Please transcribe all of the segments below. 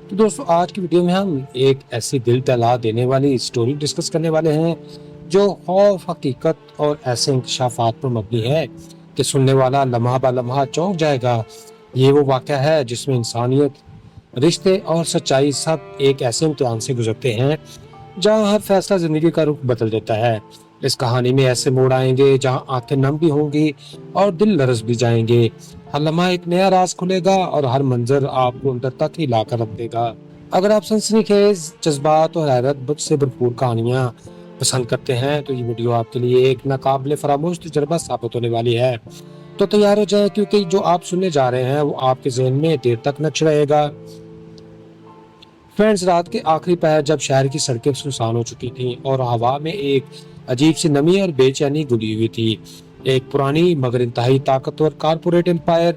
تو دوستوں آج کی ویڈیو میں ہم ایک ایسی دل دہلا دینے والی سٹوری ڈسکس کرنے والے ہیں جو خوف، حقیقت اور ایسے انکشافات پر مبنی ہے کہ سننے والا لمحہ بہ لمحہ چونک جائے گا۔ یہ وہ واقعہ ہے جس میں انسانیت، رشتے اور سچائی سب ایک ایسے امتحان سے گزرتے ہیں جہاں ہر فیصلہ زندگی کا رخ بدل دیتا ہے۔ اس کہانی میں ایسے موڑ آئیں گے جہاں آنکھیں نم بھی ہوں گی اور دل لرز بھی جائیں گے۔ ہر لمحہ ایک نیا راز کھلے گا اور ہر منظر آپ کو اندر تک ہلا کر رکھ دے گا۔ اگر آپ سنسنی خیز جذبات اور حیرت سے بھرپور کہانیاں پسند کرتے ہیں تو یہ ویڈیو آپ کے لیے ایک ناقابل فراموش تجربہ ثابت ہونے والی ہے۔ تو تیار ہو جائیں کیونکہ جو آپ سننے جا رہے ہیں وہ آپ کے ذہن میں دیر تک نقش رہے گا۔ فرینڈز، رات کے آخری پہر جب شہر کی سڑکیں سنسان ہو چکی تھیں اور ہوا میں ایک عجیب سی نمی اور بے چینی گھلی ہوئی تھی، ایک پرانی مگر انتہائی طاقتور corporate empire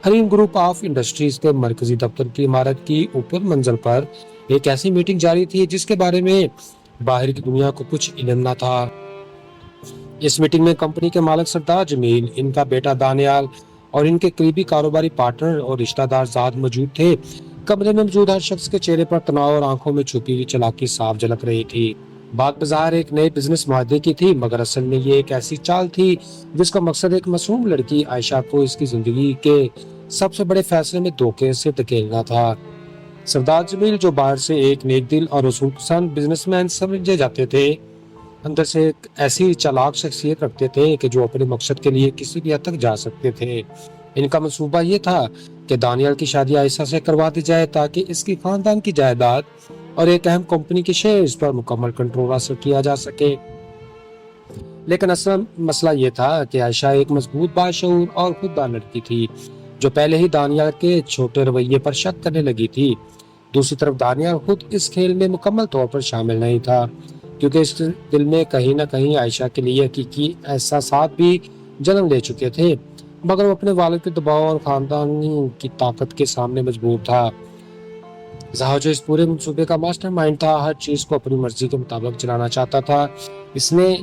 Hareem group of industries کے مرکزی دفتر کی عمارت کی اوپر منزل پر ایک ایسی میٹنگ جاری تھی جس کے بارے میں باہر کی دنیا کو کچھ علم نہ تھا۔ اس میٹنگ میں کمپنی کے مالک سردار جمیل، ان کا بیٹا دانیال اور ان کے قریبی کاروباری پارٹنر اور رشتہ دار ذات موجود تھے۔ کمرے میں موجود ہر شخص کے چہرے پر تناؤ اور آنکھوں میں چھپی ہوئی چالاکی صاف جھلک رہی تھی۔ بات بظاہر ایک نئے بزنس معاہدے کی تھی، مگر اصل میں یہ ایک ایسی چال تھی جس کا مقصد ایک معصوم لڑکی عائشہ کو اس کی زندگی کے سب سے بڑے فیصلے میں دھوکے سے دھکیلنا تھا۔ سردار جمیل، جو باہر سے ایک نیک دل اور اصول پسند بزنس مین سمجھے جاتے تھے، اندر سے ایک ایسی چالاک شخصیت رکھتے تھے کہ جو اپنے مقصد کے لیے کسی بھی حد تک جا سکتے تھے۔ ان کا منصوبہ یہ تھا کہ دانیال کی شادی عائشہ سے کروا دی جائے تاکہ اس کی خاندان کی جائیداد اور ایک اہم کمپنی کے شیئرز پر مکمل کنٹرول حاصل کیا جا سکے۔ لیکن اصل مسئلہ یہ تھا کہ عائشہ ایک مضبوط، باشعور اور خوددار لڑکی تھی جو پہلے ہی دانیال کے چھوٹے رویے پر شک کرنے لگی تھی۔ دوسری طرف دانیال خود اس کھیل میں مکمل طور پر شامل نہیں تھا، کیونکہ اس دل میں کہیں نہ کہیں عائشہ کے لیے حقیقی احساسات بھی جنم لے چکے تھے، مگر وہ اپنے والد کے دباؤ اور خاندانی کی طاقت کے سامنے مجبور تھا۔ زہا، جو اس پورے منصوبے کا ماسٹر مائنڈ تھا، ہر چیز کو اپنی مرضی کے مطابق چلانا چاہتا تھا۔ اس نے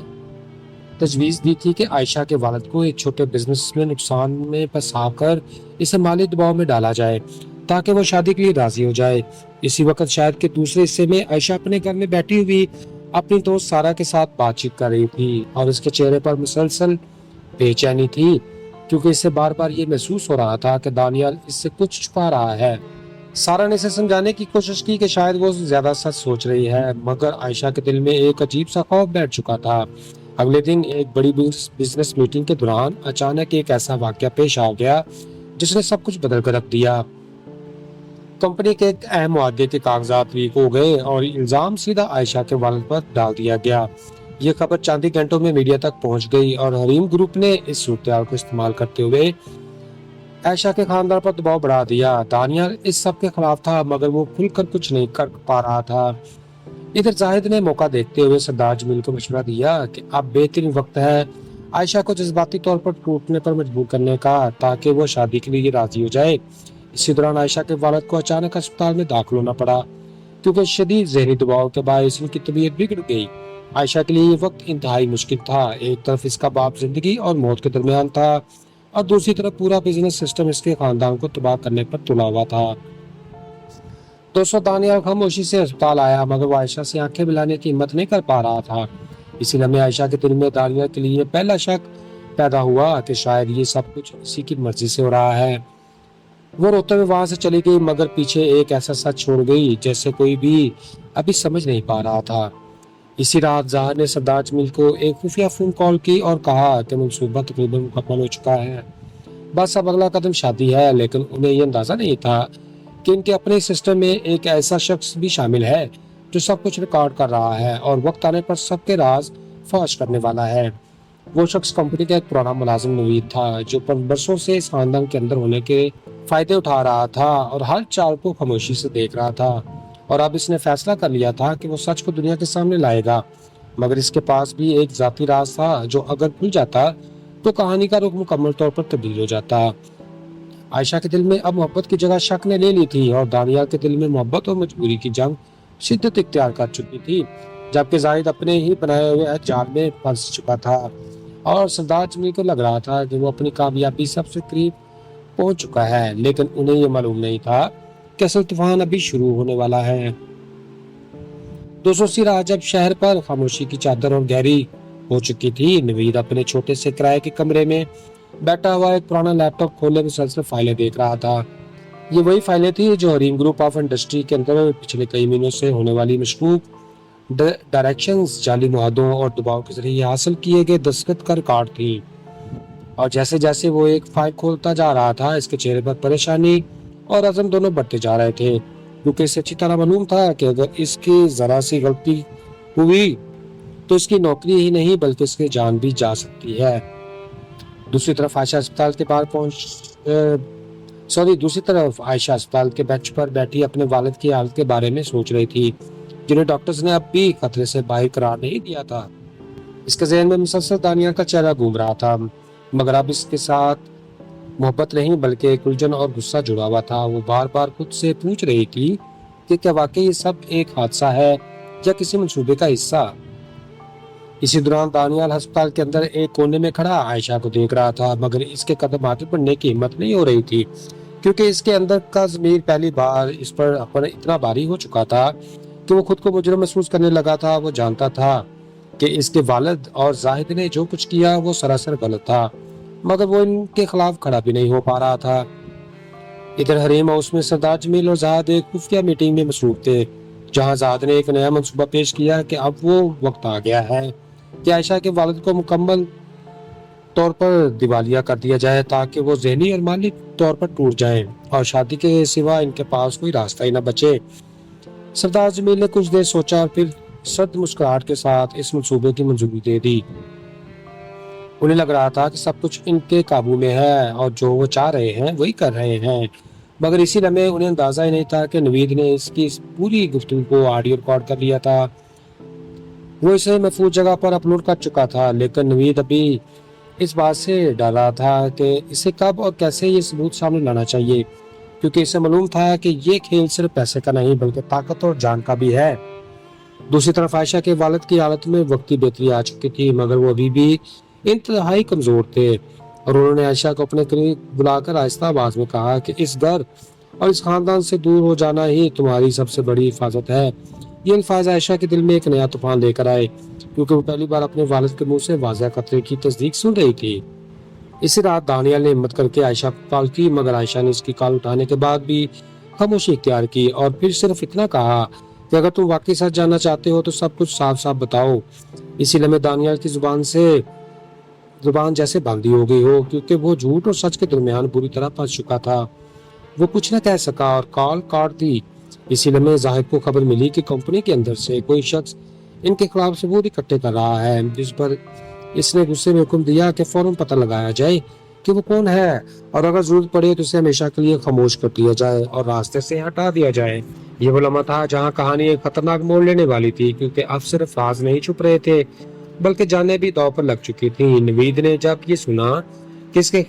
تجویز دی تھی کہ عائشہ کے والد کو ایک چھوٹے بزنس میں نقصان میں پھنسا کر اسے مالی دباؤ میں ڈالا جائے تاکہ وہ شادی کے لیے راضی ہو جائے۔ اسی وقت شہر کے دوسرے حصے میں عائشہ اپنے گھر میں بیٹھی ہوئی اپنی دوست سارا کے ساتھ بات چیت کر رہی تھی اور اس کے چہرے پر مسلسل بے چینی تھی، کیونکہ اسے بار بار یہ محسوس ہو رہا تھا کہ دانیال اس سے کچھ چھپا رہا ہے۔ سارا نے اسے سمجھانے کی کوشش کی کہ شاید وہ زیادہ سچ سوچ رہی ہے، مگر عائشہ کے دل میں ایک عجیب سا خوف بیٹھ چکا تھا۔ اگلے دن ایک بڑی بزنس میٹنگ کے دوران اچانک ایک ایسا واقعہ پیش آ گیا جس نے سب کچھ بدل کر رکھ دیا۔ کمپنی کے ایک اہم معاہدے کے کاغذات لیک ہو گئے اور الزام سیدھا عائشہ کے والد پر ڈال دیا گیا۔ یہ خبر چند ہی گھنٹوں میں میڈیا تک پہنچ گئی اور حریم گروپ نے اس صورتحال کو استعمال کرتے ہوئے عائشہ کے خاندان پر دباؤ بڑھا دیا۔ دانیال اس سب کے خلاف تھا، مگر وہ کھل کر کچھ نہیں کر پا رہا تھا۔ ادھر زاہد نے موقع دیکھتے ہوئے سردار جمیل کو مشورہ دیا کہ اب بہترین وقت ہے عائشہ کو جذباتی طور پر ٹوٹنے پر مجبور کرنے کا تاکہ وہ شادی کے لیے راضی ہو جائے۔ اسی دوران عائشہ کے والد کو اچانک اسپتال میں داخل ہونا پڑا کیونکہ شدید ذہنی دباؤ کے باعث ان کی طبیعت بگڑ گئی۔ عائشہ کے لیے یہ وقت انتہائی مشکل تھا۔ ایک طرف اس کا باپ زندگی اور موت کے درمیان تھا اور دوسری طرف پورا بزنس سسٹم اس کے خاندان کو تباہ کرنے پر تلا ہوا تھا۔ دوستوں، دانیال خاموشی سے اسپتال آیا، مگر وہ عائشہ سے آنکھیں ملانے کی ہمت نہیں کر پا رہا تھا۔ اسی لمحے عائشہ کے دل میں دانیال کے لیے پہلا شک پیدا ہوا کہ شاید یہ سب کچھ اسی کی مرضی سے ہو رہا ہے۔ وہ روتے ہوئے وہاں سے چلی گئی، مگر پیچھے ایک ایسا سچ چھوڑ گئی جیسے کوئی بھی ابھی سمجھ نہیں پا رہا تھا۔ اسی رات ظاہر نے سردار جمیل کو ایک خفیہ فون کال کی اور کہا کہ منصوبہ تقریباً مکمل ہو چکا ہے، بس اب اگلا قدم شادی ہے۔ لیکن انہیں یہ اندازہ نہیں تھا کہ ان کے اپنے سسٹم میں ایک ایسا شخص بھی شامل ہے جو سب کچھ ریکارڈ کر رہا ہے اور وقت آنے پر سب کے راز فاش کرنے والا ہے۔ وہ شخص کمپنی کا ایک پرانا ملازم نوید تھا جو برسوں سے اس خاندان کے اندر ہونے کے فائدے اٹھا رہا تھا اور ہر چال کو خاموشی سے دیکھ رہا تھا، اور اب اس نے فیصلہ کر لیا تھا کہ وہ سچ کو دنیا کے سامنے لائے گا۔ مگر اس کے پاس بھی ایک ذاتی راز تھا جو اگر کھل جاتا تو کہانی کا رخ مکمل طور پر تبدیل ہو جاتا۔ عائشہ کے دل میں اب محبت کی جگہ شک نے لے لی تھی اور دانیال کے دل میں محبت اور مجبوری کی جنگ شدت اختیار کر چکی تھی، جبکہ زاہد اپنے ہی بنائے ہوئے جال میں پھنس چکا تھا اور سردار جمیل کو لگ رہا تھا کہ وہ اپنی کامیابی سب سے قریب پہنچ چکا ہے۔ لیکن انہیں یہ معلوم نہیں تھا کہ اصل طوفان ابھی شروع ہونے والا ہے۔ 280 رات جب شہر پر خاموشی کی چادر اور گہری ہو چکی تھی، نوید اپنے چھوٹے سے کرائے کے کمرے میں بیٹھا ہوا ایک پرانا لیپ ٹاپ کھولے مسلسل فائلیں دیکھ رہا تھا۔ یہ وہی فائلیں تھی جو حریم گروپ آف انڈسٹری کے اندر پچھلے کئی مہینوں سے ہونے والی مشکوک ڈائریکشنز، جعلی معاہدوں اور دباؤ کے ذریعے حاصل کیے گئے دستخط کا ریکارڈ تھی۔ اور جیسے جیسے وہ ایک فائل کھولتا جا رہا تھا، اس کے چہرے پر پریشانی اور عزم دونوں بڑھتے جا رہے تھے، کیونکہ اسے اچھی طرح معلوم تھا کہ اگر اس کی ذرا سی غلطی ہوئی تو اس کی نوکری ہی نہیں بلکہ اس کی جان بھی جا سکتی ہے۔ دوسری طرف عائشہ اسپتال کے بینچ پر بیٹھی اپنے والد کی حالت کے بارے میں سوچ رہی تھی، جنہیں ڈاکٹرز نے اب بھی خطرے سے باہر قرار نہیں دیا تھا۔ اس کے ذہن میں مسلسل دانیال کا چہرہ گھوم رہا تھا، مگر اب اس کے ساتھ محبت نہیں بلکہ ایک الجھن اور غصہ جڑا ہوا تھا۔ وہ بار بار خود سے پوچھ رہی تھی کہ کیا واقعی یہ سب ایک حادثہ ہے یا کسی منصوبے کا حصہ۔ اسی دوران دانیال ہسپتال کے اندر ایک کونے میں کھڑا عائشہ کو دیکھ رہا تھا، مگر اس کے قدم آگے بڑھنے کی ہمت نہیں ہو رہی تھی، کیونکہ اس کے اندر کا ضمیر پہلی بار اس پر اتنا بھاری ہو چکا تھا کہ وہ خود کو مجرم محسوس کرنے لگا تھا۔ وہ جانتا تھا کہ اس کے والد اور زاہد نے جو کچھ کیا وہ سراسر غلط تھا، مگر وہ ان کے خلاف کھڑا بھی نہیں ہو پا رہا تھا۔ ادھر حریم ہاؤس میں سردار جمیل اور زاہد ایک خفیہ میٹنگ میں مصروف تھے، جہاں زاہد نے ایک نیا منصوبہ پیش کیا کہ اب وہ وقت آ گیا ہے کہ عائشہ کے والد کو مکمل طور پر دیوالیہ کر دیا جائے، تاکہ وہ ذہنی اور مالی طور پر ٹوٹ جائیں اور شادی کے سوا ان کے پاس کوئی راستہ ہی نہ بچے۔ سردار جمیل نے کچھ دیر سوچا اور پھر سرد مسکراہٹ کے ساتھ اس منصوبے کی منظوری دے دی۔ انہیں لگ رہا تھا کہ سب کچھ ان کے قابو میں ہے اور جو وہ چاہ رہے ہیں وہی کر رہے ہیں، مگر اسی لمحے انہیں اندازہ ہی نہیں تھا کہ نوید نے اس کی پوری گفتگو کو آڈیو ریکارڈ کر لیا تھا۔ وہ اسے محفوظ جگہ پر اپلوڈ کر چکا تھا، لیکن نوید ابھی اس بات سے ڈر رہا تھا کہ اسے کب اور کیسے یہ ثبوت سامنے لانا چاہیے، کیونکہ اسے معلوم تھا کہ یہ کھیل صرف پیسے کا نہیں بلکہ طاقت اور جان کا بھی ہے۔ دوسری طرف عائشہ کے والد کی حالت میں وقتی بہتری آ چکی تھی، مگر وہ ابھی بھی انتہائی کمزور تھے، اور انہوں نے عائشہ کو اپنے قریب بلا کر آہستہ آواز میں کہا کہ اس گھر اور اس خاندان سے دور ہو جانا ہی تمہاری سب سے بڑی حفاظت ہے۔ یہ الفاظ عائشہ کے دل میں ایک نیا طوفان لے کر آئے، کیونکہ وہ پہلی بار اپنے والد کے منہ سے واضح خطرے کی تصدیق سن رہی تھی۔ اسی رات دانیال نے ہمت کر کے عائشہ کو کال کی، مگر عائشہ نے اس کی کال اٹھانے کے بعد بھی خاموشی اختیار کی اور پھر صرف اتنا کہا کہ اگر تم واقعی سچ جاننا چاہتے ہو تو سب کچھ صاف صاف بتاؤ۔ اسی لمحے دانیال کی زبان جیسے باندھی ہو گئی ہو، کیونکہ وہ جھوٹ اور سچ کے درمیان بری طرح پھنس چکا تھا۔ وہ کچھ نہ کہہ سکا اور کال کاٹ دی۔ اسی لمحے زاہد کو خبر ملی کہ کمپنی کے اندر سے کوئی شخص ان کے خلاف ثبوت اکٹھے کر رہا ہے، جس پر اس نے غصے میں حکم دیا کہ فوراً پتہ لگایا جائے کہ وہ کون ہے، اور اگر ضرورت پڑے تو اسے ہمیشہ کے لیے خاموش کر دیا جائے اور راستے سے ہٹا دیا جائے۔ یہ وہ لمحہ تھا جہاں کہانی ایک خطرناک موڑ لینے والی تھی، کیونکہ اب صرف راز نہیں چھپ رہے تھے بلکہ جانیں بھی داؤ پر لگ چکی تھیں۔ نوید نے جب یہ سنا کہ اس کی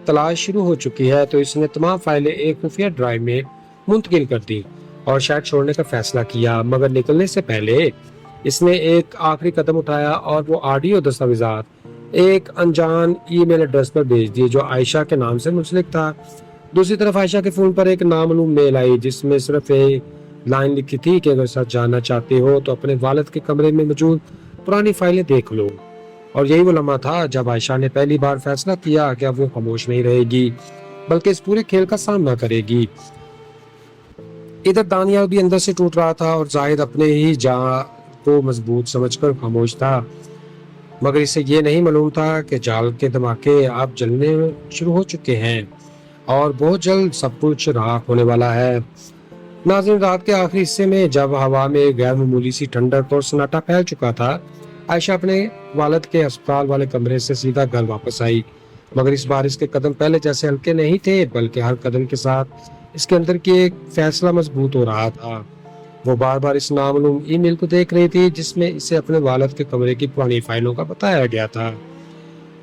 تلاش شروع ہو چکی ہے تو اس نے تمام فائلیں ایک خفیہ ڈرائیو میں منتقل کر دی اور شاید چھوڑنے کا فیصلہ کیا، مگر نکلنے سے پہلے اس نے ایک آخری قدم اٹھایا اور وہ آڈیو دستاویزات ایک انجان ای میل ایڈریس پر بھیج دیے جو عائشہ کے نام سے منسلک تھا۔ دوسری طرف عائشہ کے فون پر ایک نامعلوم میل آئی جس میں صرف ایک لائن لکھی تھی کہ اگر سچ جاننا چاہتے ہو تو اپنے والد کے کمرے میں موجود پرانی فائلیں دیکھ لو۔ اور یہی وہ لمحہ تھا جب عائشہ نے پہلی بار فیصلہ کیا کہ اب وہ خاموش نہیں رہے گی بلکہ اس پورے کھیل کا سامنا کرے گی۔ ادھر دانیال بھی اندر سے ٹوٹ رہا تھا اور زاہد اپنے ہی جان کو مضبوط سمجھ کر خاموش تھا، مگر اسے یہ نہیں معلوم تھا کہ جال کے دھماکے اب جلنے شروع ہو چکے ہیں اور بہت جلد سب کچھ راکھ ہونے والا ہے۔ ناظرین، رات کے آخری حصے میں جب ہوا میں غیر معمولی سی ٹھنڈک اور سناٹا پھیل چکا تھا، عائشہ اپنے والد کے ہسپتال والے کمرے سے سیدھا گھر واپس آئی، مگر اس بار اس کے قدم پہلے جیسے ہلکے نہیں تھے بلکہ ہر قدم کے ساتھ اس کے اندر کی ایک فیصلہ مضبوط ہو رہا تھا۔ وہ بار بار اس نامعلوم ای میل کو دیکھ رہی تھی جس میں اسے اپنے والد کے کمرے کی پرانی فائلوں کا بتایا گیا تھا۔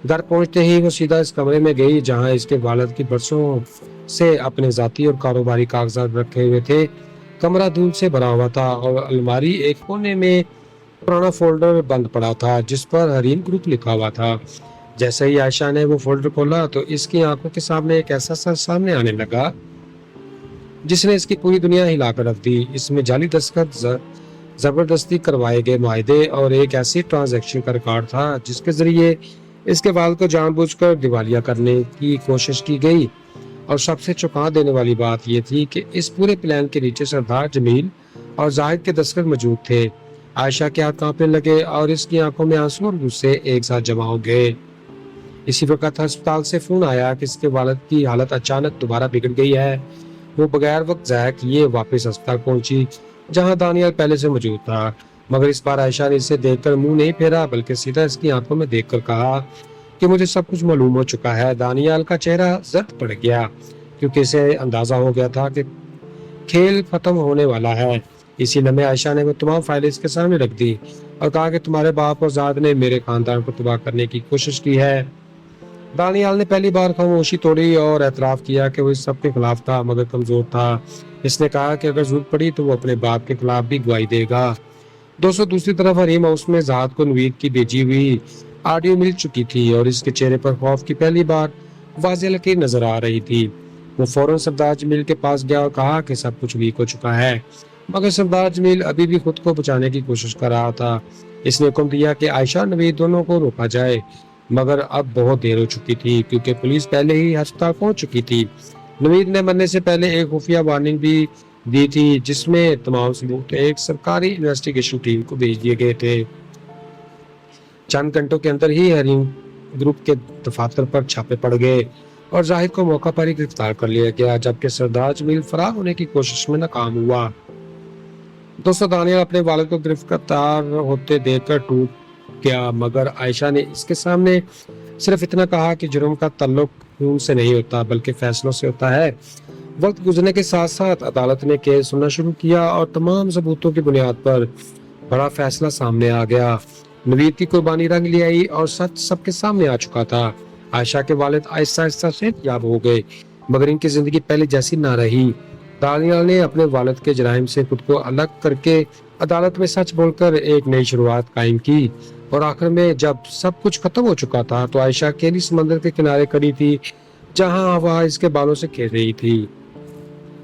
گھر پہنچتے ہی وہ سیدھا اس کمرے میں گئی جہاں اس کے والد کی برسوں سے اپنے ذاتی اور کاروباری کاغذات رکھے ہوئے تھے۔ کمرہ دھول سے بھرا ہوا تھا اور الماری ایک کونے میں پرانا فولڈر بند پڑا تھا جس پر حریم گروپ لکھا ہوا تھا۔ جیسے ہی عائشہ نے وہ فولڈر کھولا تو اس کی آنکھوں کے سامنے ایک ایسا سر سامنے آنے لگا جس نے اس کی پوری دنیا ہلا کر رکھ دی۔ اس میں جعلی دستخط، زبردستی کروائے گئے معاہدے اور ایک ایسی ٹرانزیکشن کا ریکارڈ تھا جس کے ذریعے اس کے والد کو جان بوجھ کر دیوالیہ کرنے کی کوشش کی گئی۔ اور سب سے چونکا دینے والی بات یہ تھی کہ اس پورے پلان کے نیچے سردار جمیل اور زاہد کے دستخط موجود تھے۔ عائشہ کے ہاتھ کانپنے لگے اور اس کی آنکھوں میں آنسو اور غصے ایک ساتھ جمع ہو گئے۔ اسی وقت ہسپتال سے فون آیا کہ اس کے والد کی حالت اچانک دوبارہ بگڑ گئی ہے۔ وہ بغیر وقت ضائع کیے واپس ہسپتال پہنچی جہاں دانیال پہلے سے موجود تھا، مگر اس بار عائشہ نے اسے دیکھ کر منہ نہیں پھیرا بلکہ سیدھا اس کی آنکھوں میں دیکھ کر کہا کہ مجھے سب کچھ معلوم ہو چکا ہے۔ دانیال کا چہرہ زرد پڑ گیا کیونکہ اسے اندازہ ہو گیا تھا کہ کھیل ختم ہونے والا ہے۔ اسی لمحے عائشہ نے وہ تمام فائلیں اس کے سامنے رکھ دی اور کہا کہ تمہارے باپ اور زاد نے میرے خاندان کو تباہ کرنے کی کوشش کی ہے۔ دانیال نے پہلی بار خاموشی توڑی اور اعتراف کیا کہ وہ اس سب کے خلاف تھا مگر کمزور تھا۔ اس نے کہا کہ اگر ضرورت پڑی تو وہ اپنے باپ کے خلاف بھی گواہی دے گا۔ دوسری طرف حریم ہاؤس میں زاد کو نوید کی بھیجی ہوئی آڈیو مل چکی تھی اور اس کے چہرے پر خوف کی پہلی بار واضح لکیر نظر آ رہی تھی۔ وہ فوراً سردار جمیل کے پاس گیا اور کہا کہ سب کچھ لیک ہو چکا ہے، مگر سردار جمیل ابھی بھی خود کو بچانے کی کوشش کر رہا تھا۔ اس نے حکم دیا کہ عائشہ نوید دونوں کو روکا جائے، مگر اب بہت دیر ہو چکی تھی کیونکہ پولیس پہلے ہی ہسپتال پہنچ چکی تھی۔ نوید نے مرنے سے پہلے ایک خفیہ وارننگ بھی دی تھی جس میں تمام ثبوت ایک سرکاری انویسٹیگیشن ٹیم کو بھیج دیے گئے تھے۔ چند گھنٹوں کے اندر ہی حریم گروپ کے دفاتر پر چھاپے پڑ گئے اور زاہد کو موقع پر ہی گرفتار کر لیا گیا، جبکہ سردار جمیل فرار ہونے کی کوشش میں ناکام ہوا۔ دانیال اپنے والد کو گرفتار ہوتے دیکھ کر ٹوٹ گیا، مگر عائشہ نے اس کے سامنے صرف اتنا کہا کہ جرم کا تعلق خون سے نہیں ہوتا بلکہ فیصلوں سے ہوتا ہے۔ وقت گزرنے کے ساتھ ساتھ عدالت نے کیس سننا شروع کیا اور تمام ثبوتوں کی بنیاد پر بڑا فیصلہ سامنے آ گیا۔ نوید کی قربانی رنگ لے آئی اور سچ سب کے سامنے آ چکا تھا۔ عائشہ کے والد آہستہ آہستہ صحت یاب ہو گئے مگر ان کی زندگی پہلے جیسی نہ رہی۔ دانیال نے اپنے والد کے جرائم سے خود کو الگ کر کے عدالت میں سچ بول کر ایک نئی شروعات قائم کی، اور آخر میں جب سب کچھ ختم ہو چکا تھا تو عائشہ اکیلی سمندر کے کنارے کھڑی تھی جہاں ہوا اس کے بالوں سے کھیل رہی تھی،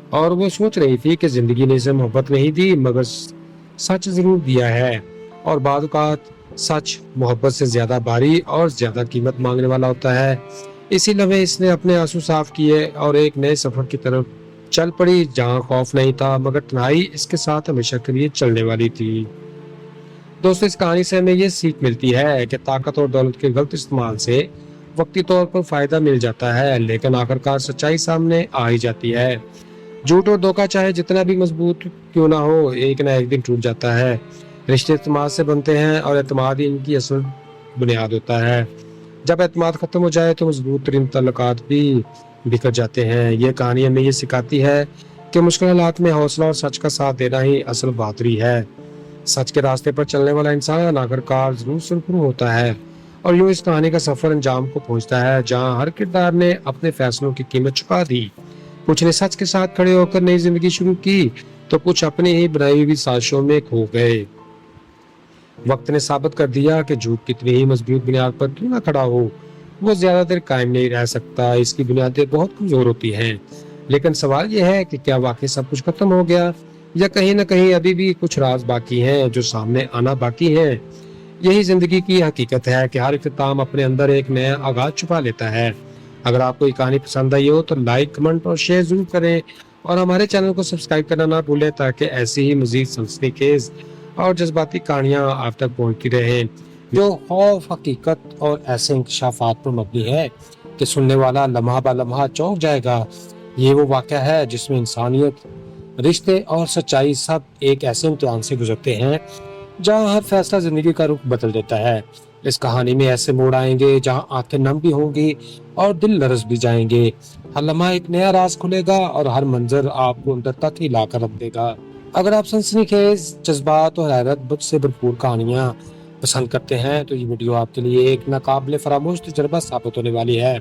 اور وہ سوچ رہی تھی کہ زندگی نے اسے محبت نہیں دی مگر سچ ضرور دیا ہے، اور بعض اوقات سچ محبت سے زیادہ بھاری اور زیادہ قیمت مانگنے والا ہوتا ہے۔ اسی لمحے اس نے اپنے آنسو صاف کیے اور ایک نئے سفر کی طرف چل پڑی جہاں خوف نہیں تھا مگر تنہائی اس کے ساتھ ہمیشہ کے لیے چلنے والی تھی۔ دوستو، اس کہانی سے ہمیں یہ سیکھ ملتی ہے کہ طاقت اور دولت کے غلط استعمال سے وقتی طور پر فائدہ مل جاتا ہے لیکن آخرکار سچائی سامنے آ ہی جاتی ہے۔ جھوٹ اور دھوکہ چاہے جتنا بھی مضبوط کیوں نہ ہو ایک نہ ایک دن ٹوٹ جاتا ہے۔ رشتے اعتماد سے بنتے ہیں اور اعتماد ہی ان کی اصل بنیاد ہوتا ہے۔ جب اعتماد ختم ہو جائے تو مضبوط ترین تعلقات بھی بکھر جاتے ہیں۔ یہ کہانی ہمیں یہ سکھاتی ہے کہ مشکل حالات میں حوصلہ اور سچ کا ساتھ دینا ہی اصل بہادری ہے۔ سچ کے راستے پر چلنے والا انسان آخرکار ضرور سرخرو ہوتا ہے، اور یوں اس کہانی کا سفر انجام کو پہنچتا ہے جہاں ہر کردار نے اپنے فیصلوں کی قیمت چکا دی۔ کچھ نے سچ کے ساتھ کھڑے ہو کر نئی زندگی شروع کی تو کچھ اپنی ہی بنائی ہوئی سازشوں میں کھو گئے۔ وقت نے ثابت کر دیا کہ جھوٹ کتنی ہی مضبوط بنیاد پر کیوں نہ کھڑا ہو وہ زیادہ دیر قائم نہیں رہ سکتا، اس کی بنیادیں بہت کمزور ہوتی ہیں۔ لیکن سوال یہ ہے کہ کیا واقعی سب کچھ ختم ہو گیا یا کہیں نہ کہیں ابھی بھی کچھ راز باقی ہیں جو سامنے آنا باقی ہیں۔ یہی زندگی کی حقیقت ہے کہ ہر اختتام اپنے اندر ایک نیا آغاز چھپا لیتا ہے۔ اگر آپ کو یہ کہانی پسند آئی ہو تو لائک، کمنٹ اور شیئر ضرور کریں، اور ہمارے چینل کو سبسکرائب کرنا نہ بھولیں تاکہ ایسی ہی مزید سنسنی اور جذباتی کہانیاں آپ تک پہنچتی رہیں جو خوف، حقیقت اور ایسے انکشافات پر مبنی ہے کہ سننے والا لمحہ بہ لمحہ چونک جائے گا۔ یہ وہ واقعہ ہے جس میں انسانیت، رشتے اور سچائی سب ایک ایسے امتحان سے گزرتے ہیں جہاں ہر فیصلہ زندگی کا رخ بدل دیتا ہے۔ اس کہانی میں ایسے موڑ آئیں گے جہاں آنکھیں نم بھی ہوں گی اور دل لرز بھی جائیں گے۔ ہر لمحہ ایک نیا راز کھلے گا اور ہر منظر آپ کو اندر تک ہلا کر رکھ دے گا۔ اگر آپ سنسنی خیز، جذبات اور حیرت سے بھرپور کہانیاں پسند کرتے ہیں تو یہ ویڈیو آپ کے لیے ایک ناقابل فراموش تجربہ ثابت ہونے والی ہے۔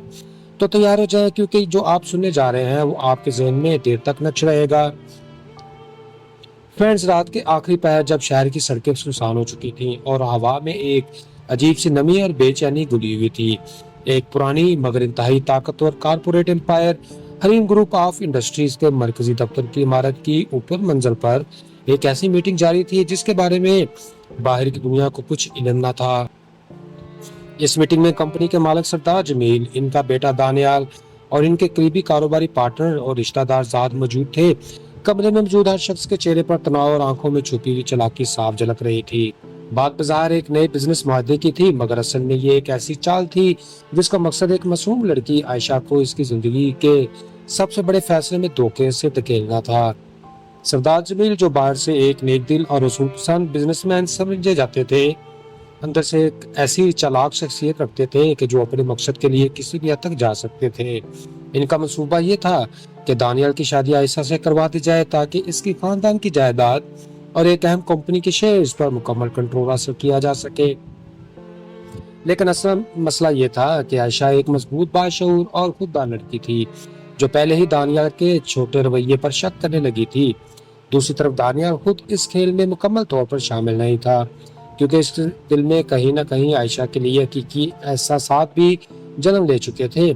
تو تیار ہو جائیں کیونکہ جو آپ سننے جا رہے ہیں وہ آپ کے ذہن میں دیر تک نقش رہے گا۔ فرینڈز، رات کے آخری پہر جب شہر کی سڑکیں سنسان ہو چکی تھیں اور ہوا میں ایک عجیب سی نمی اور بے چینی گھلی ہوئی تھی، ایک پرانی مگر انتہائی طاقتور corporate empire Hareem group of industries کے مرکزی دفتر کی عمارت کی اوپر منزل پر ایک ایسی میٹنگ جاری تھی جس کے بارے میں باہر کی دنیا کو کچھ علم نہ تھا۔ اس میٹنگ میں کمپنی کے مالک سردار جمیل، ان کا بیٹا دانیال اور ان کے قریبی کاروباری پارٹنر اور رشتہ دار ذات موجود تھے۔ کمرے میں موجود ہر شخص کے چہرے پر تناؤ اور آنکھوں میں چھپی ہوئی چالاکی صاف جھلک رہی تھی۔ بات بظاہر ایک نئے بزنس معاہدے کی تھی، مگر اصل میں یہ ایک ایسی چال تھی جس کا مقصد ایک معصوم لڑکی عائشہ کو اس کی زندگی کے سب سے بڑے فیصلے میں دھوکے سے دھکیلنا تھا۔ سردار جمیل، جو باہر سے ایک نیک دل اور اصول پسند بزنس مین سمجھے جاتے تھے، اندر سے ایک ایسی چالاک شخصیت رکھتے تھے کہ جو اپنے مقصد کے لیے کسی بھی حد تک جا سکتے تھے۔ ان کا منصوبہ یہ تھا کہ دانیال کی شادی عائشہ سے کروا دی جائے تاکہ اس کی خاندان کی جائیداد اور ایک اہم کمپنی کے شیئرز پر مکمل کنٹرول حاصل کیا جا سکے۔ لیکن اصل مسئلہ یہ تھا کہ عائشہ ایک مضبوط، باشعور اور خوددار لڑکی تھی جو پہلے ہی دانیال کے چھوٹے رویے پر شک کرنے لگی تھی۔ دوسری طرف دانیال خود اس کھیل میں مکمل طور پر شامل نہیں تھا، کیونکہ اس دل میں کہیں نہ کہیں عائشہ کے لیے حقیقی احساسات بھی جنم لے چکے تھے،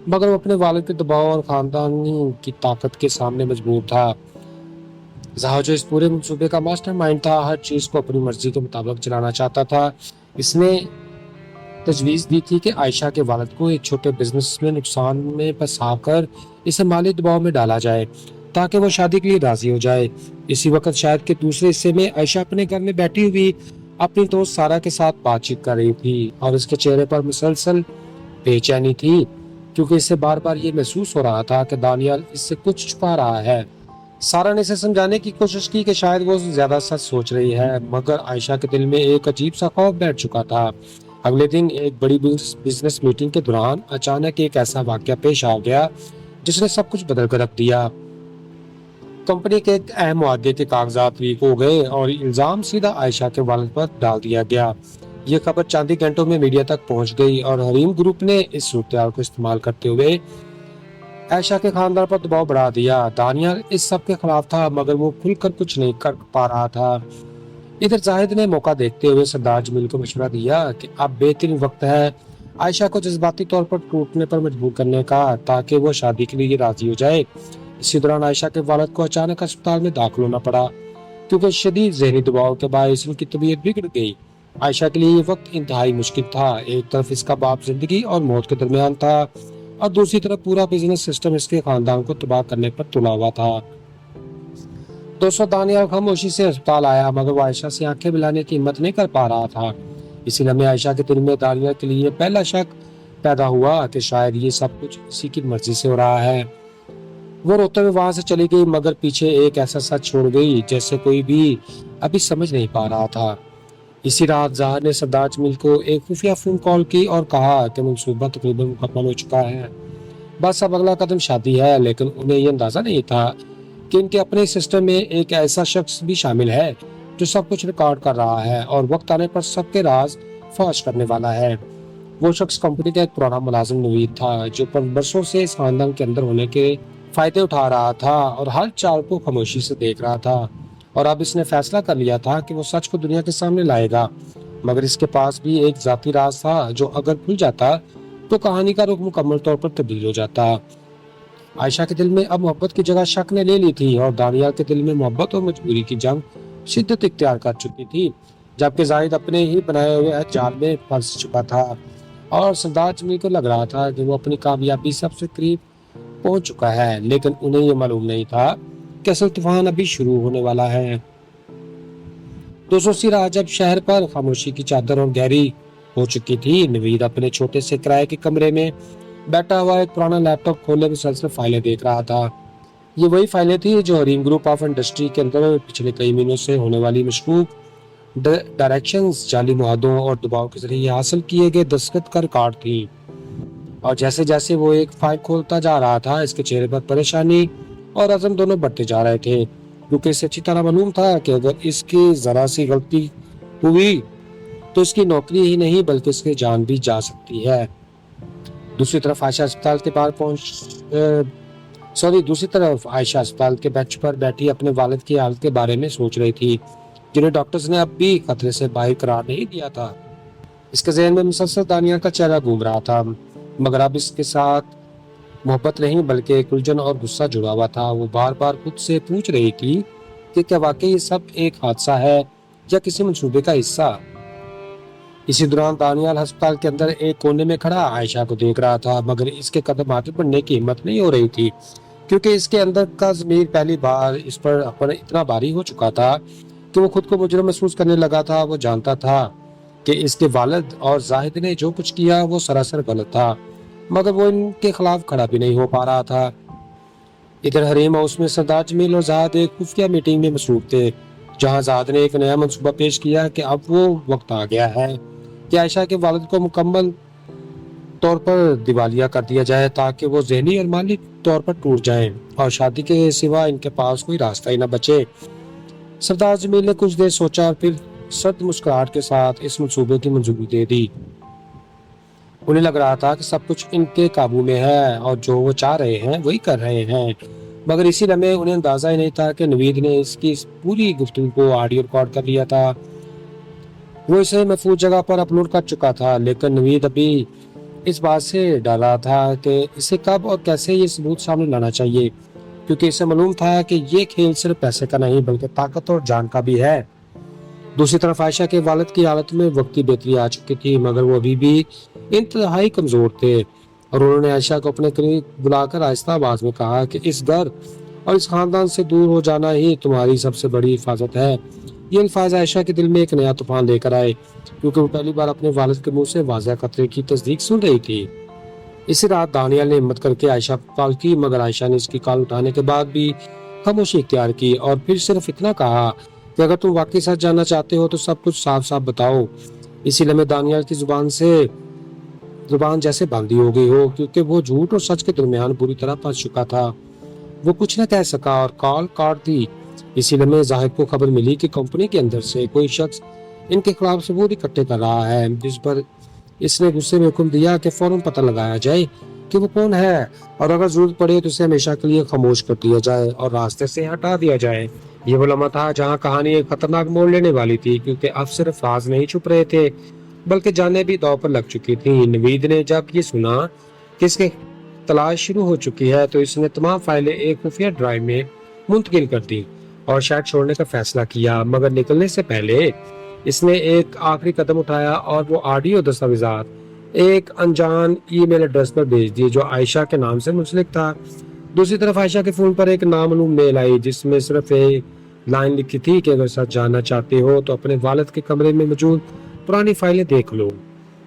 مگر وہ اپنے والد کے دباؤ اور خاندانی کی طاقت کے سامنے مجبور تھا۔ زہا، جو اس پورے منصوبے کا ماسٹر مائنڈ تھا، ہر چیز کو اپنی مرضی کے مطابق چلانا چاہتا تھا۔ اس نے تجویز دی تھی کہ عائشہ کے والد کو ایک چھوٹے بزنس میں نقصان میں پھنسا کر اسے مالی دباؤ میں ڈالا جائے تاکہ وہ شادی کے لیے راضی ہو جائے۔ اسی وقت شاید کے دوسرے حصے میں عائشہ اپنے گھر میں بیٹھی ہوئی اپنی دوست سارا کے ساتھ بات چیت کر رہی تھی اور اس کے چہرے پر مسلسل بے چینی تھی، کیونکہ اسے بار بار یہ محسوس ہو رہا تھا کہ دانیال اس سے کچھ چھپا رہا ہے۔ سارا نے اسے سمجھانے کی کوشش کی کہ شاید وہ زیادہ سچ سوچ رہی ہے، مگر عائشہ کے دل میں ایک عجیب سا خوف بیٹھ چکا تھا۔ اگلے دن ایک بڑی بزنس میٹنگ کے دوران اچانک ایک ایسا واقعہ پیش آ گیا جس نے سب کچھ بدل کر رکھ دیا۔ کمپنی کے ایک اہم معاہدے کے کاغذات لیک ہو گئے اور الزام سیدھا عائشہ کے والد پر ڈال دیا گیا۔ یہ خبر چند ہی گھنٹوں میں میڈیا تک پہنچ گئی اور حریم گروپ نے اس صورتحال کو استعمال کرتے ہوئے عائشہ کے خاندان پر دباؤ بڑھا دیا۔ دانیال اس سب کے خلاف تھا، مگر وہ کھل کر کچھ نہیں کر پا رہا تھا۔ ادھر زاہد نے موقع دیکھتے ہوئے سردار جمیل کو مشورہ دیا کہ اب بہترین وقت ہے عائشہ کو جذباتی طور پر ٹوٹنے پر مجبور کرنے کا تاکہ وہ شادی کے لیے راضی ہو جائے۔ اسی دوران عائشہ کے والد کو اچانک اسپتال میں داخل ہونا پڑا کیونکہ شدید ذہنی دباؤ کے باعث ان کی طبیعت بگڑ گئی۔ عائشہ کے لیے یہ وقت انتہائی مشکل تھا۔ ایک طرف اس کا باپ زندگی اور موت کے درمیان تھا اور دوسری طرف پورا بزنس سسٹم اس کے خاندان کو تباہ کرنے پر تلا ہوا تھا۔ دوستو، دانیال خاموشی سے اسپتال آیا، مگر وہ عائشہ سے آنکھیں ملانے کی ہمت نہیں کر پا رہا تھا۔ اسی لمحے عائشہ کے دل میں دانیال کے لیے پہلا شک پیدا ہوا کہ شاید یہ سب کچھ اسی کی مرضی سے ہو رہا ہے۔ وہ روتے ہوئے وہاں سے چلی گئی، مگر پیچھے ایک ایسا سچ چھوڑ گئی جیسے کوئی بھی ابھی سمجھ نہیں پا رہا تھا۔ اسی رات ظاہر نے سردار جمیل کو ایک خفیہ فون کال کی اور کہا کہ منصوبہ تقریباً مکمل ہو چکا ہے، بس اب اگلا قدم شادی ہے۔ لیکن انہیں یہ اندازہ نہیں تھا کہ ان کے اپنے سسٹم میں ایک ایسا شخص بھی شامل ہے جو سب کچھ ریکارڈ کر رہا ہے اور وقت آنے پر سب کے راز فاش کرنے والا ہے۔ وہ شخص کمپنی کا ایک پرانا ملازم نوید تھا جو برسوں سے اس خاندان کے اندر ہونے کے فائدے اٹھا رہا تھا اور ہر چال کو خاموشی سے دیکھ رہا تھا، اور اب اس نے فیصلہ کر لیا تھا کہ وہ سچ کو دنیا کے سامنے لائے گا۔ مگر اس کے پاس بھی ایک ذاتی راز تھا جو اگر کھل جاتا تو کہانی کا رخ مکمل طور پر تبدیل ہو جاتا۔ عائشہ کے دل میں اب محبت کی جگہ شک نے لے لی تھی اور دانیال کے دل میں محبت اور مجبوری کی جنگ شدت اختیار کر چکی تھی، جبکہ زاہد اپنے ہی بنائے ہوئے جال میں پھنس چکا تھا اور سردار جمیل کو لگ رہا تھا کہ وہ اپنی کامیابی سب سے قریب پہنچ چکا ہے، لیکن انہیں یہ معلوم نہیں تھا کہ اصل طوفان ابھی شروع ہونے والا ہے۔ دوسری رات جب شہر پر خاموشی کی چادر اور گہری ہو چکی تھی، نوید اپنے چھوٹے سے کرائے کے کمرے میں بیٹھا ہوا ایک پرانا لیپ ٹاپ کھولے مسلسل فائلیں دیکھ رہا تھا۔ یہ وہی فائلیں تھی جو حریم گروپ آف انڈسٹری کے اندر پچھلے کئی مہینوں سے ہونے والی مشکوک ڈائریکشنز، جعلی معاہدوں اور دباؤ کے ذریعے حاصل کیے گئے دستخط کا ریکارڈ تھی۔ اور جیسے جیسے وہ ایک فائل کھولتا جا رہا تھا، اس کے چہرے پر پریشانی اور عزم دونوں بڑھتے جا رہے تھے، کیونکہ اسے اچھی طرح معلوم تھا کہ اگر اس کی ذرا سی غلطی ہوئی تو اس کی نوکری ہی نہیں بلکہ اس کی جان بھی جا سکتی ہے۔ دوسری طرف عائشہ اسپتال کے بینچ پر بیٹھی اپنے والد کی حالت کے بارے میں سوچ رہی تھی، جنہیں ڈاکٹرز نے اب بھی خطرے سے باہر قرار نہیں دیا تھا۔ اس کے ذہن میں مسلسل دانیال کا چہرہ گھوم رہا تھا، مگر اب اس کے ساتھ محبت نہیں بلکہ ایک الجھن اور غصہ جڑا ہوا تھا۔ وہ بار بار خود سے پوچھ رہی تھی کہ کیا واقعی یہ سب ایک حادثہ ہے یا کسی منصوبے کا حصہ۔ اسی دوران دانیال ہسپتال کے اندر ایک کونے میں کھڑا عائشہ کو دیکھ رہا تھا، مگر اس کے قدم آگے بڑھنے کی ہمت نہیں ہو رہی تھی، کیونکہ اس کے اندر کا ضمیر پہلی بار اس پر اتنا بھاری ہو چکا تھا کہ وہ خود کو مجرم محسوس کرنے لگا تھا۔ وہ جانتا تھا کہ اس کے والد اور زاہد نے جو کچھ کیا وہ سراسر غلط تھا، مگر وہ ان کے خلاف کھڑا بھی نہیں ہو پا رہا تھا۔ ادھر حریم ہاؤس میں سردار جمیل اور زاہد ایک خفیہ میٹنگ میں مصروف تھے، جہاں زاہد نے ایک نیا منصوبہ پیش کیا کہ اب وہ وقت آ گیا ہے کہ عائشہ کے والد کو مکمل طور پر دیوالیہ کر دیا جائے، تاکہ وہ ذہنی اور مالی طور پر ٹوٹ جائیں اور شادی کے سوا ان کے پاس کوئی راستہ ہی نہ بچے۔ سردار جمیل نے کچھ دیر سوچا اور پھر سرد مسکراہٹ کے ساتھ اس منصوبے کی منظوری دے دی۔ انہیں لگ رہا تھا کہ سب کچھ ان کے قابو میں ہے اور جو وہ چاہ رہے ہیں وہی کر رہے ہیں، مگر اسی لمحے انہیں اندازہ ہی نہیں تھا کہ نوید نے اس کی پوری گفتگو کو آڈیو ریکارڈ کر لیا تھا۔ وہ اسے محفوظ جگہ پر اپلوڈ کر چکا تھا، لیکن نوید ابھی اس بات سے ڈر رہا تھا کہ اسے کب اور کیسے یہ ثبوت سامنے لانا چاہیے، کیونکہ اسے معلوم تھا کہ یہ کھیل صرف پیسے کا نہیں بلکہ طاقت اور جان کا بھی ہے۔ دوسری طرف عائشہ کے والد کی حالت میں وقتی بہتری آ چکی تھی، مگر وہ ابھی بھی انتہائی کمزور تھے، اور انہوں نے عائشہ کو اپنے قریب بلا کر آہستہ آواز میں کہا کہ اس گھر اور اس خاندان سے دور ہو جانا ہی تمہاری سب سے بڑی حفاظت ہے۔ یہ الفاظ عائشہ کے دل میں ایک نیا طوفان لے کر آئے، کیونکہ وہ پہلی بار اپنے والد کے منہ سے واضح خطرے کی تصدیق سن رہی تھی۔ اسی رات دانیال نے ہمت کر کے عائشہ کو کال کی، مگر عائشہ نے اس کی کال اٹھانے کے بعد بھی خاموشی اختیار کی اور پھر صرف اتنا کہا کہ اگر تم واقعی سچ جاننا چاہتے ہو تو سب کچھ صاف صاف بتاؤ۔ اسی لمحے دانیال کی زبان جیسے باندھی ہو گئی ہو، کیونکہ وہ جھوٹ اور سچ کے درمیان بری طرح پھنس چکا تھا۔ وہ کچھ نہ کہہ سکا اور کال کاٹ دی۔ اسی لمحے زاہد کو خبر ملی کہ کمپنی کے اندر سے کوئی شخص ان کے خلاف ثبوت اکٹھے کر رہا ہے، جس پر اس نے غصے میں حکم دیا کہ فوراً پتہ لگایا جائے کہ وہ کون ہے، اور اگر ضرورت پڑے تو اسے ہمیشہ کے لیے خاموش کر دیا جائے اور راستے سے ہٹا دیا جائے۔ یہ وہ لمحہ تھا جہاں کہانی ایک خطرناک موڑ لینے والی تھی، کیونکہ اب صرف راز نہیں چھپ رہے تھے بلکہ جانیں بھی داؤ پر لگ چکی تھیں۔ نوید نے جب یہ سنا کہ اس کی تلاش شروع ہو چکی ہے تو اس نے تمام فائلیں ایک خفیہ ڈرائیو میں منتقل کر دی اور شہر چھوڑنے کا فیصلہ کیا، مگر نکلنے سے پہلے اس نے ایک آخری قدم اٹھایا اور وہ آڈیو دستاویزات ایک انجان ای میل ایڈریس پر بھیج دی جو عائشہ کے نام سے منسلک تھا۔ دوسری طرف عائشہ کے فون پر ایک نامعلوم میل آئی جس میں صرف ایک لائن لکھی تھی کہ اگر سچ جاننا چاہتے ہو تو اپنے والد کے کمرے میں موجود پرانی فائلیں دیکھ لو۔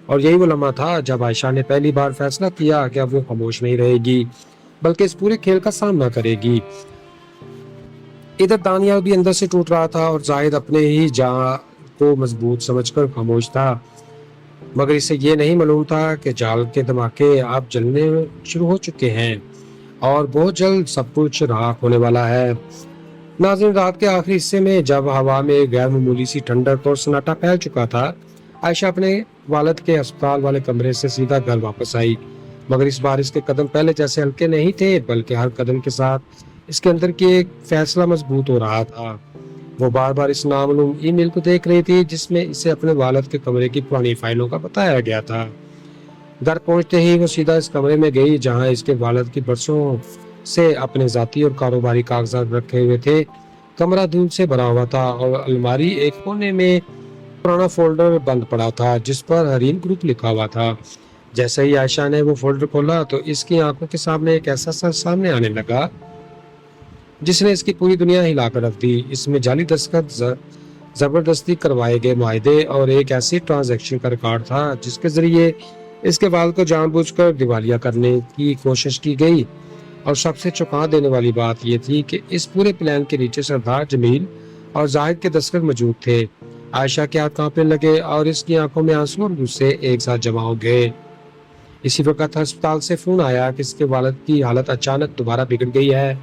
اور یہی وہ لمحہ تھا جب عائشہ نے پہلی بار فیصلہ کیا کہ اب وہ خاموش نہیں رہے گی بلکہ اس پورے کھیل کا سامنا کرے گی۔ ادھر دانیال بھی اندر سے ٹوٹ رہا تھا اور زاہد اپنے ہی جان کو مضبوط سمجھ کر خاموش تھا، مگر اسے یہ نہیں معلوم تھا کہ جال کے دھماکے اب جلنے شروع ہو چکے ہیں اور بہت جلد سب کچھ راکھ ہونے والا ہے۔ ناظرین، رات کے آخری حصے میں جب ہوا میں غیر معمولی سی ٹھنڈک اور سناٹا پھیل چکا تھا، عائشہ اپنے والد کے ہسپتال والے کمرے سے سیدھا گھر واپس آئی، مگر اس بار اس کے قدم پہلے جیسے ہلکے نہیں تھے بلکہ ہر قدم کے ساتھ اس کے اندر کی ایک فیصلہ مضبوط ہو رہا تھا۔ وہ بار بار اس نامعلوم ای میل کو دیکھ رہی تھی جس میں اسے اپنے والد کے کمرے کی پرانی فائلوں کا بتایا گیا تھا۔ گھر پہنچتے ہی وہ سیدھا اس کمرے میں گئی جہاں اس کے والد کی برسوں سے اپنے ذاتی اور کاروباری کاغذات رکھے ہوئے تھے۔ کمرہ دھول سے بھرا ہوا تھا اور الماری ایک کونے میں پرانا فولڈر بند پڑا تھا جس پر حریم گروپ لکھا ہوا تھا۔ جیسے ہی عائشہ نے وہ فولڈر کھولا تو اس کی آنکھوں کے سامنے ایک ایسا سر سامنے آنے لگا جس نے اس کی پوری دنیا ہلا کر رکھ دی۔ اس میں جعلی دستخط، زبردستی کروائے گئے معاہدے اور ایک ایسی ٹرانزیکشن کا ریکارڈ تھا جس کے ذریعے اس کے والد کو جان بوجھ کر دیوالیہ کرنے کی کوشش کی گئی۔ اور سب سے چونکا دینے والی بات یہ تھی کہ اس پورے پلان کے نیچے سردار جمیل اور زاہد کے دستخط موجود تھے۔ عائشہ کے ہاتھ کانپنے لگے اور اس کی آنکھوں میں آنسو اور غصے ایک ساتھ جمع ہو گئے۔ اسی وقت ہسپتال سے فون آیا کہ اس کے والد کی حالت اچانک دوبارہ بگڑ گئی ہے۔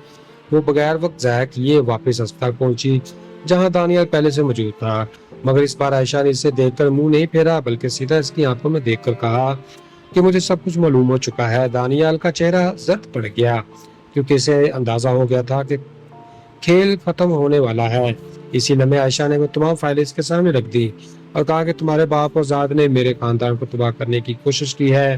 وہ بغیر وقت ضائع کیے واپس ہسپتال پہنچی جہاں دانیال پہلے سے موجود تھا، مگر اس بار عائشہ نے اسے دیکھ کر منہ نہیں پھیرا بلکہ سیدھا اس کی آنکھوں میں دیکھ کر کہا کہ مجھے سب کچھ معلوم ہو چکا ہے۔ دانیال کا چہرہ زرد پڑ گیا کیونکہ اسے اندازہ ہو گیا تھا کہ کھیل ختم ہونے والا ہے۔ اسی لمحے عائشہ نے وہ تمام فائلیں اس کے سامنے رکھ دی اور کہا کہ تمہارے باپ اور زاد نے میرے خاندان کو تباہ کرنے کی کوشش کی ہے۔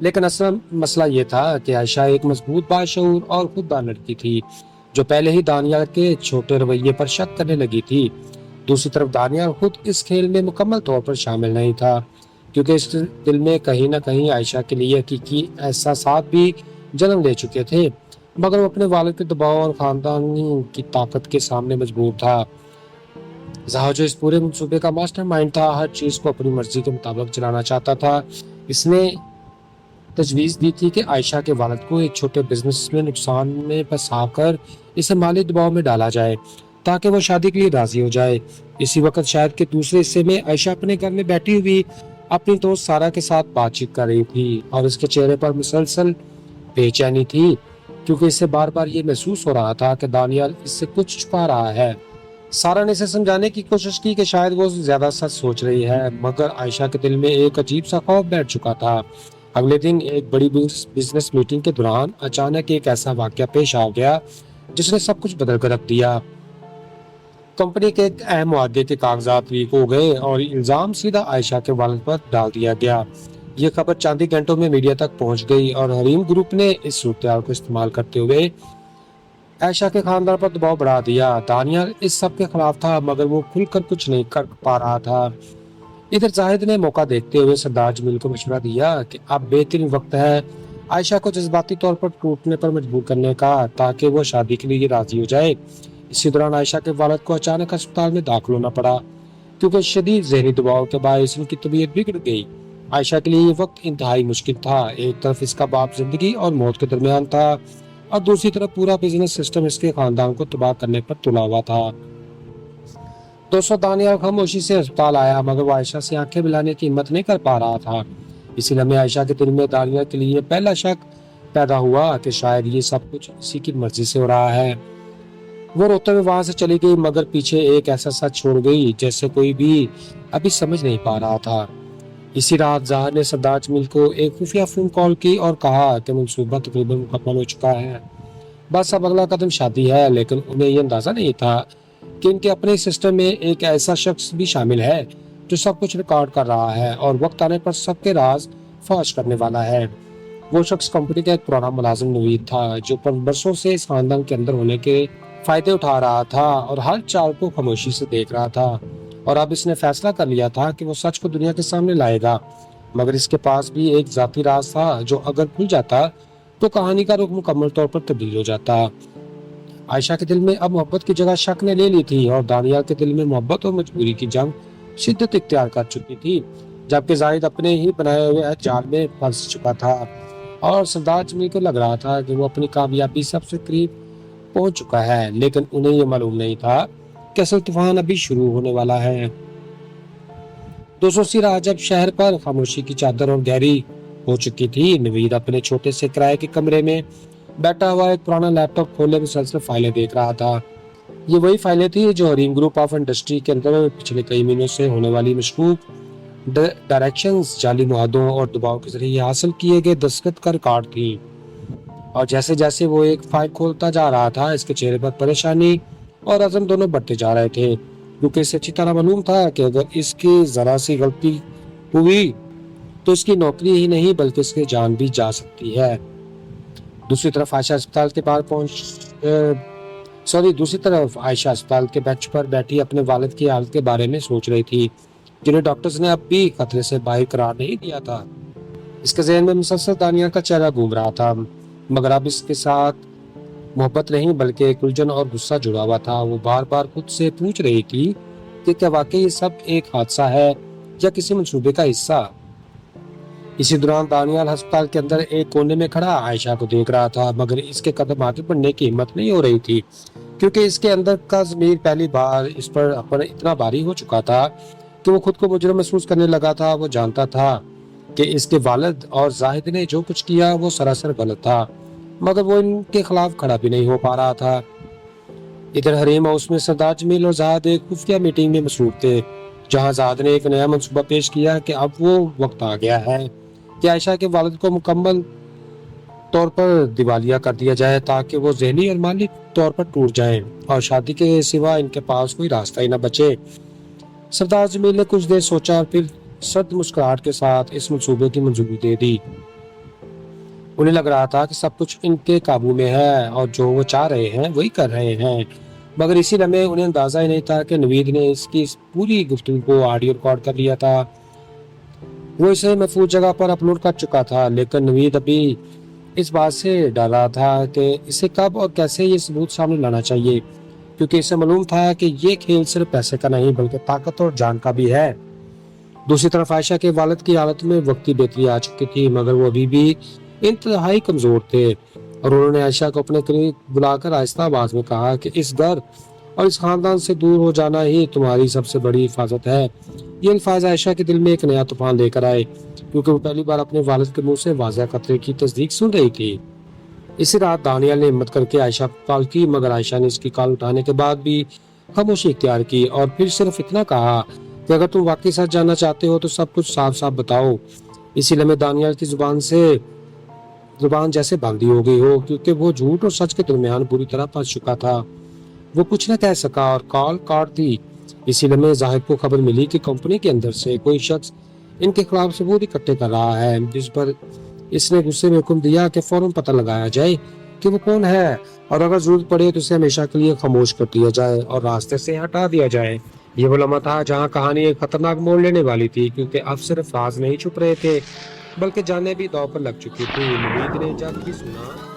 لیکن اصل مسئلہ یہ تھا کہ عائشہ ایک مضبوط باشعور اور خوددار لڑکی تھی جو پہلے ہی دانیال کے چھوٹے رویے پر شک کرنے لگی تھی۔ دوسری طرف دانیال خود اس کھیل میں مکمل طور پر شامل نہیں تھا، کیونکہ اس دل میں کہیں نہ کہیں عائشہ کے لیے حقیقی احساسات بھی جنم لے چکے تھے، مگر وہ اپنے والد کے دباؤ اور خاندان کی طاقت کے سامنے مجبور تھا۔ زہا جو اس پورے منصوبے کا ماسٹر مائنڈ تھا، ہر چیز کو اپنی مرضی کے مطابق چلانا چاہتا تھا۔ اس نے تجویز دی تھی کہ عائشہ کے والد کو ایک چھوٹے بزنس میں نقصان میں پھنسا کر اسے مالی دباؤ میں ڈالا جائے تاکہ وہ شادی کے لیے راضی ہو جائے۔ اسی وقت شہر کے دوسرے حصے میں عائشہ اپنے گھر میں بیٹھی ہوئی اپنی دوست سارا کے ساتھ بات چیت کر رہی تھی اور اس کے چہرے پر مسلسل بے چینی تھی، کیونکہ اسے بار بار یہ محسوس ہو رہا تھا کہ دانیال اس سے کچھ چھپا رہا ہے۔ سارا نے اسے سمجھانے کی کوشش کی کہ شاید وہ زیادہ سچ سوچ رہی ہے، مگر عائشہ کے دل میں ایک عجیب سا خوف بیٹھ چکا تھا۔ اگلے دن ایک بڑی بزنس میٹنگ کے دوران اچانک ایک ایسا واقعہ پیش آ گیا جس نے سب کچھ بدل کر رکھ دیا۔ کمپنی کے ایک اہم معاہدے کے کاغذات لیک ہو گئے اور الزام سیدھا عائشہ کے والد پر ڈال دیا گیا۔ یہ خبر چند ہی گھنٹوں میں میڈیا تک پہنچ گئی اور حریم گروپ نے اس صورتحال کو استعمال کرتے ہوئے عائشہ کے خاندان پر دباؤ بڑھا دیا۔ دانیال اس سب کے خلاف تھا، مگر وہ کھل کر کچھ نہیں کر پا رہا تھا۔ ادھر زاہد نے موقع دیکھتے ہوئے سردار جمیل کو مشورہ دیا کہ اب بہترین وقت ہے عائشہ کو جذباتی طور پر ٹوٹنے پر مجبور کرنے کا تاکہ وہ شادی کے لیے راضی ہو جائے۔ اسی دوران عائشہ کے والد کو اچانک ہسپتال میں داخل ہونا پڑا، کیونکہ شدید ذہنی دباؤ کے باعث ان کی طبیعت بگڑ گئی۔ عائشہ کے لیے یہ وقت انتہائی مشکل تھا۔ ایک طرف اس کا باپ زندگی اور موت کے درمیان تھا اور دوسری طرف پورا بزنس سسٹم اس کے خاندان کو تباہ کرنے پر تلا ہوا تھا۔ دوستو، دانیال خاموشی سے ہسپتال آیا، مگر وہ عائشہ سے آنکھیں ملانے کی ہمت نہیں کر پا رہا تھا۔ اسی لمحے عائشہ کے دل میں دانیال کے لیے پہلا شک پیدا ہوا کہ شاید یہ سب کچھ اسی کی مرضی سے ہو رہا ہے۔ وہ روتے ہوئے وہاں سے چلی گئی، مگر پیچھے ایک ایسا سچ چھوڑ گئی جیسے کوئی بھی ابھی سمجھ نہیں پا رہا تھا۔ اسی رات ظاہر نے سردار جمیل کو ایک خفیہ فون کال کی اور کہا کہ منصوبہ تقریباً مکمل ہو چکا ہے، بس اب اگلا قدم شادی ہے۔ لیکن انہیں یہ اندازہ نہیں تھا کہ ان کے اپنے سسٹم میں ایک ایسا شخص بھی شامل ہے جو سب کچھ ریکارڈ کر رہا ہے اور وقت آنے پر سب کے راز فاش کرنے والا ہے۔ وہ شخص کمپنی کا ایک پرانا ملازم نوید تھا جو برسوں سے اس خاندان کے اندر ہونے کے فائدے اٹھا رہا تھا اور ہر چال کو خاموشی سے دیکھ رہا تھا، اور اب اس نے فیصلہ کر لیا تھا کہ وہ سچ کو دنیا کے سامنے لائے گا۔ مگر اس کے پاس بھی ایک ذاتی راز تھا جو اگر کھل جاتا تو کہانی کا رخ مکمل طور پر تبدیل ہو جاتا۔ عائشہ کے دل میں اب محبت کی جگہ شک نے لے لی تھی اور دانیال کے دل میں محبت اور مجبوری کی جنگ شدت اختیار کر چکی تھی، جبکہ زاہد اپنے ہی بنائے ہوئے جال میں پھنس چکا تھا اور سردار جمیل کو لگ رہا تھا کہ وہ اپنی کامیابی سب سے قریب پہنچ چکا ہے، لیکن انہیں یہ معلوم نہیں تھا کہ اصل طوفان ابھی شروع ہونے والا ہے۔ دوسری رات جب شہر پر خاموشی کی چادر اور گہری ہو چکی تھی، نوید اپنے چھوٹے سے کرائے کے کمرے میں بیٹھا ہوا ایک پرانا لیپ ٹاپ کھولے مسلسل فائلیں دیکھ رہا تھا۔ یہ وہی فائلیں تھی جو حریم گروپ آف انڈسٹری کے اندر پچھلے کئی مہینوں سے ہونے والی مشکوک ڈائریکشنز، جعلی معاہدوں اور دباؤ کے ذریعے حاصل کیے گئے دستخط کا ریکارڈ تھی۔ اور جیسے جیسے وہ ایک فائل کھولتا جا رہا تھا، اس کے چہرے پر پریشانی اور عزم دونوں بڑھتے جا رہے تھے، کیونکہ اسے اچھی طرح معلوم تھا کہ اگر اس کی ذرا سی غلطی ہوئی تو اس کی نوکری ہی نہیں بلکہ اس کی جان بھی جا سکتی ہے۔ دوسری طرف عائشہ اسپتال کے بینچ پر بیٹھی اپنے والد کی حالت کے بارے میں سوچ رہی تھی، جنہیں ڈاکٹرز نے اب بھی خطرے سے باہر قرار نہیں دیا تھا۔ اس کے ذہن میں مسلسل دانیال کا چہرہ گھوم رہا تھا، مگر اب اس کے ساتھ محبت نہیں بلکہ ایک الجھن اور غصہ جڑا ہوا تھا۔ وہ بار بار خود سے پوچھ رہی تھی کہ کیا واقعی یہ سب ایک حادثہ ہے یا کسی منصوبے کا حصہ۔ اسی دوران دانیال ہسپتال کے اندر ایک کونے میں کھڑا عائشہ کو دیکھ رہا تھا، مگر اس کے قدم آگے بڑھنے کی ہمت نہیں ہو رہی تھی، کیونکہ اس کے اندر کا ضمیر پہلی بار اس پر اتنا بھاری ہو چکا تھا کہ وہ خود کو مجرم محسوس کرنے لگا تھا۔ وہ جانتا تھا کہ اس کے والد اور زاہد نے جو کچھ کیا وہ سراسر غلط تھا، مگر وہ ان کے خلاف کھڑا بھی نہیں ہو پا رہا تھا۔ ادھر حریم ہاؤس میں سردار جمیل اور زاہد ایک خفیہ میٹنگ میں مصروف تھے، جہاں زاہد نے ایک نیا منصوبہ پیش کیا کہ اب وہ وقت آ گیا ہے کہ عائشہ کے والد کو مکمل طور پر دیوالیہ کر دیا جائے تاکہ وہ ذہنی اور مالی طور پر ٹوٹ جائیں اور شادی کے سوا ان کے پاس کوئی راستہ ہی نہ بچے۔ سردار جمیل نے کچھ دیر سوچا اور پھر سرد مسکراہٹ کے ساتھ اس منصوبے کی منظوری دے دی۔ انہیں لگ رہا تھا کہ سب کچھ ان کے قابو میں ہے اور جو وہ چاہ رہے ہیں وہی کر رہے ہیں، مگر اسی لمحے انہیں اندازہ ہی نہیں تھا کہ نوید نے اس پوری گفتگو کو آڈیو ریکارڈ کر لیا تھا۔ وہ اسے محفوظ جگہ پر اپلوڈ کر چکا تھا، لیکن نوید ابھی اس بات سے ڈر رہا تھا کہ اسے کب اور کیسے یہ ثبوت سامنے لانا چاہیے، کیونکہ اسے معلوم تھا کہ یہ کھیل صرف پیسے کا نہیں بلکہ طاقت اور جان کا بھی ہے۔ دوسری طرف عائشہ کے والد کی حالت میں وقتی بہتری آ چکی تھی، مگر وہ ابھی بھی انتہائی کمزور تھے، اور انہوں نے عائشہ کو اپنے قریب بلا کر آہستہ آواز میں کہا کہ اس گھر اور اس خاندان سے دور ہو جانا ہی تمہاری سب سے بڑی حفاظت ہے۔ یہ الفاظ عائشہ کے دل میں ایک نیا طوفان لے کر آئے، کیونکہ وہ پہلی بار اپنے والد کے منہ سے واضح خطرے کی تصدیق سن رہی تھی۔ اسی رات دانیال نے ہمت کر کے عائشہ کو کال کی، مگر عائشہ نے اس کی کال اٹھانے کے بعد بھی خاموشی اختیار کی اور پھر صرف اتنا کہا کہ اگر تم واقعی سچ جاننا چاہتے ہو تو سب کچھ صاف صاف بتاؤ۔ اسی لمحے دانیال کی زبان جیسے باندھی ہو گئی ہو، کیونکہ وہ جھوٹ اور سچ کے درمیان بری طرح پھنس چکا تھا۔ وہ کچھ نہ کہہ سکا اور کال کاٹ دی۔ اسی لمحے زاہد کو خبر ملی کہ کمپنی کے اندر سے کوئی شخص ان کے خلاف ثبوت اکٹھے کر رہا ہے، جس پر اس نے غصے میں حکم دیا کہ فوراً پتہ لگایا جائے کہ وہ کون ہے، اور اگر ضرورت پڑے تو اسے ہمیشہ کے لیے خاموش کر دیا جائے اور راستے سے ہٹا دیا جائے۔ یہ وہ لمحہ تھا جہاں کہانی ایک خطرناک موڑ لینے والی تھی، کیونکہ اب صرف راز نہیں چھپ رہے تھے بلکہ جانیں بھی داؤ پر لگ چکی تھی۔ نوید نے جب یہ سنا